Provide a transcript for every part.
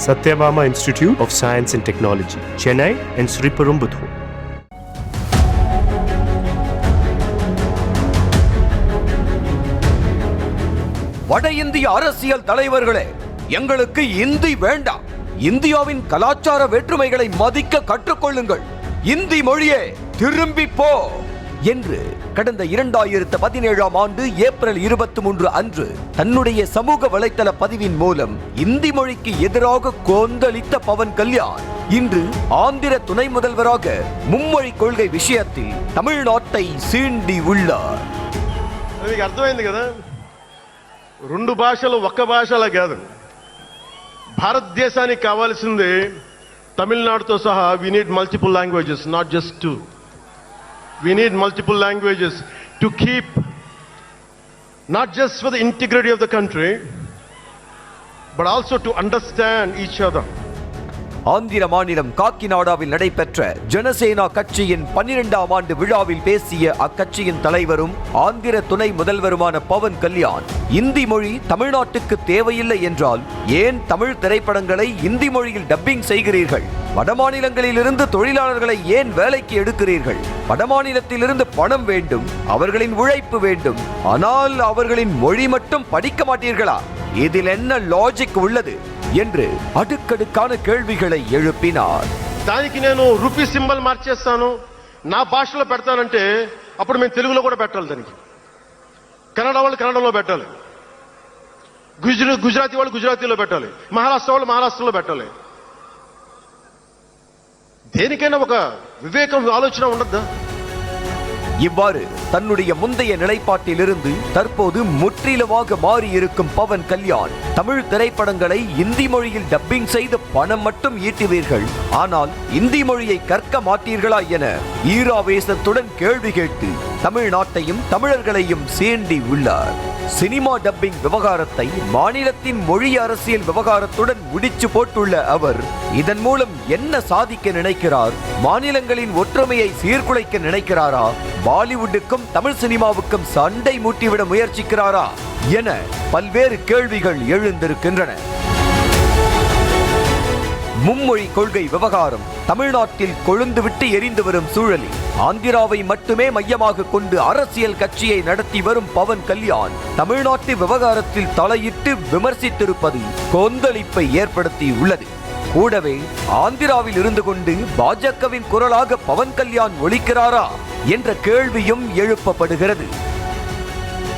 Satyabama Institute of Science and Technology, Chennai and Sriperumbudur. வட இந்திய அரசியல் தலைவர்களே, எங்களுக்கு இந்தி வேண்டாம். இந்தியாவின் கலாச்சார வேற்றுமைகளை மதிக்க கற்றுக்கொள்ளுங்கள். இந்தி மொழியே திரும்பி போ என்று கடந்த 2017ஆம் ஆண்டு ஏப்ரல் 23 அன்று தன்னுடைய சமூக வலைத்தள பதிவின் மூலம் இந்தி மொழிக்கு எதிராக கொந்தளித்த பவன் கல்யாண் இன்று ஆந்திர துணை முதல்வராக மும்மொழி கொள்கை விஷயத்தில் தமிழ்நாட்டை சீண்டி உள்ளார். అర్థమైంది కదా, రెండు భాషలు ఒక్క భాషలా కాదు. భారతదేశానికి కావాల్సింది తమిళనాడుతో సహా we need multiple languages, not just two. We need multiple languages to keep not just for the integrity of the country but also to understand each other. Andhra மாநிலம் காக்கிநாடாவில் நடைபெற்ற ஜனசேனா கட்சியின் 12ஆம் ஆண்டு விழாவில் பேசிய அக்கட்சியின் தலைவரும் ஆந்திர துணை முதல்வருமான பவன் கல்யாண், இந்தி மொழி தமிழ்நாட்டுக்கு தேவையில்லை என்றால் ஏன் தமிழ் திரைப்படங்களை இந்தி மொழியில் டப்பிங் செய்கிறீர்கள்? வடமாநிலங்களிலிருந்து தொழிலாளர்களை ஏன் வேலைக்கு எடுக்கிறீர்கள்? வடமாநிலத்திலிருந்து பணம் வேண்டும், அவர்களின் உழைப்பு வேண்டும், ஆனால் அவர்களின் மொழி மட்டும் படிக்க மாட்டீர்களா? இதில் என்ன லாஜிக் உள்ளது என்று அடுக்கடுக்கான கேள்விகளை எழுப்பினார். దానికి నేను రూపీ సింబల్ మార్చేస్తాను, నా భాషలో పెడతానంటే అప్పుడు మేము తెలుగులో కూడా పెట్టాలి, దానికి కన్నడ వాళ్ళు కన్నడలో పెట్టాలి, గుజరాతీ వాళ్ళు గుజరాతీలో పెట్టాలి, మహారాష్ట్ర వాళ్ళు మహారాష్ట్రలో పెట్టాలి. దేనికైనా ఒక వివేకం ఆలోచన ఉండద్దా? இவ்வாறு தன்னுடைய முந்தைய நிலைப்பாட்டிலிருந்து தற்போது முற்றிலுமாக மாறியிருக்கும் பவன் கல்யாண், தமிழ் திரைப்படங்களை இந்தி மொழியில் டப்பிங் செய்து பணம் மட்டும் ஈட்டுவீர்கள், ஆனால் இந்தி மொழியை கற்க மாட்டீர்களா என ஈராவேசத்துடன் கேள்வி கேட்டு தமிழ்நாட்டையும் தமிழர்களையும் சீண்டி உள்ளார். சினிமா டப்பிங் விவகாரத்தை மாநிலத்தின் மொழி அரசியல் விவகாரத்துடன் முடிச்சு போட்டுள்ள அவர் இதன் மூலம் என்ன சாதிக்க நினைக்கிறார்? மாநிலங்களின் ஒற்றுமையை சீர்குலைக்க நினைக்கிறாரா? பாலிவுட்டுக்கும் தமிழ் சினிமாவுக்கும் சண்டை மூட்டிவிட முயற்சிக்கிறாரா என பல்வேறு கேள்விகள் எழுந்திருக்கின்றன. மும்மொழி கொள்கை விவகாரம் தமிழ்நாட்டில் கொழுந்துவிட்டு எரிந்து வரும் சூழலில் ஆந்திராவை மட்டுமே மையமாக கொண்டு அரசியல் கட்சியை நடத்தி வரும் பவன் கல்யாண் தமிழ்நாட்டு விவகாரத்தில் தலையிட்டு விமர்சித்திருப்பது கொந்தளிப்பை ஏற்படுத்தி உள்ளது. கூடவே ஆந்திராவில் இருந்து கொண்டு பாஜகவின் குரலாக பவன் கல்யாண் ஒலிக்கிறாரா என்ற கேள்வியும் எழுப்பப்படுகிறது.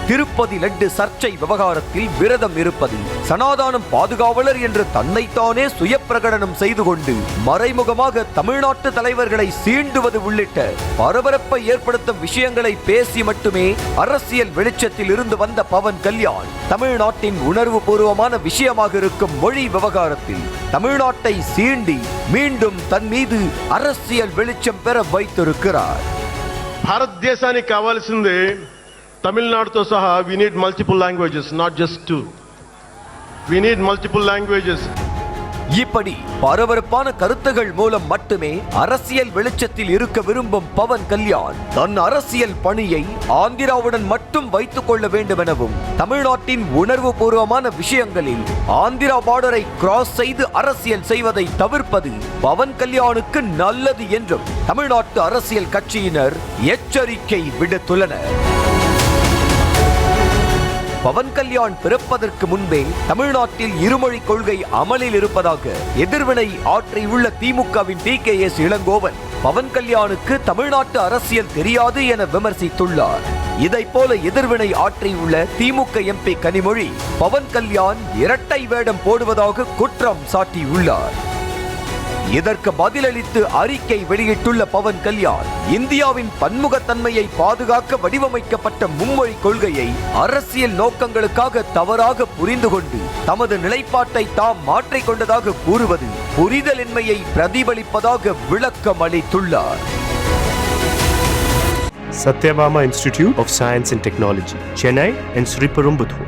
திருப்பதி லட்டு சர்ச்சை விவகாரத்தில் விரதம் இருப்பது, சனாதானம் பாதுகாவலர் என்று தன்னைத்தானே சுய பிரகடனம் செய்து கொண்டு மறைமுகமாக தமிழ்நாட்டு தலைவர்களை சீண்டுவது உள்ளிட்ட பரபரப்பை ஏற்படுத்தும் விஷயங்களை பேசி மட்டுமே அரசியல் வெளிச்சத்தில் இருந்து வந்த பவன் கல்யாண் தமிழ்நாட்டின் உணர்வு பூர்வமான விஷயமாக இருக்கும் மொழி விவகாரத்தில் தமிழ்நாட்டை சீண்டி மீண்டும் தன் மீது அரசியல் வெளிச்சம் பெற வைத்திருக்கிறார். భారతదేశానికి కావాల్సింది తమిళనాడుతో సహా we need multiple languages, not just two. We need multiple languages. இப்படி பரபரப்பான கருத்துகள் மூலம் மட்டுமே அரசியல் வெளிச்சத்தில் இருக்க விரும்பும் பவன் கல்யாண் தன் அரசியல் பணியை ஆந்திராவுடன் மட்டும் வைத்துக் கொள்ள வேண்டும் எனவும், தமிழ்நாட்டின் உணர்வு பூர்வமான விஷயங்களில் ஆந்திரா பார்டரை கிராஸ் செய்து அரசியல் செய்வதை தவிர்ப்பது பவன் கல்யாணுக்கு நல்லது என்றும் தமிழ்நாட்டு அரசியல் கட்சியினர் எச்சரிக்கை விடுத்துள்ளனர். பவன் கல்யாண் பிறப்பதற்கு முன்பே தமிழ்நாட்டில் இருமொழி கொள்கை அமலில் இருப்பதாக எதிர்வினை ஆற்றியுள்ள திமுகவின் TKS இளங்கோவன் பவன் கல்யாணுக்கு தமிழ்நாட்டு அரசியல் தெரியாது என விமர்சித்துள்ளார். இதைப் போல எதிர்வினை ஆற்றியுள்ள திமுக MP கனிமொழி பவன் கல்யாண் இரட்டை வேடம் போடுவதாக குற்றம் சாட்டியுள்ளார். இதற்கு பதிலளித்து அறிக்கை வெளியிட்டுள்ள பவன் கல்யாண், இந்தியாவின் பன்முகத்தன்மையை பாதுகாக்க வடிவமைக்கப்பட்ட மும்மொழி கொள்கையை அரசியல் நோக்கங்களுக்காக தவறாக புரிந்து கொண்டு தமது நிலைப்பாட்டை தாம் மாற்றிக்கொண்டதாக கூறுவது புரிதலின்மையை பிரதிபலிப்பதாக விளக்கம் அளித்துள்ளார். Satyabama Institute of Science and Technology, Chennai and Sriperumbudur.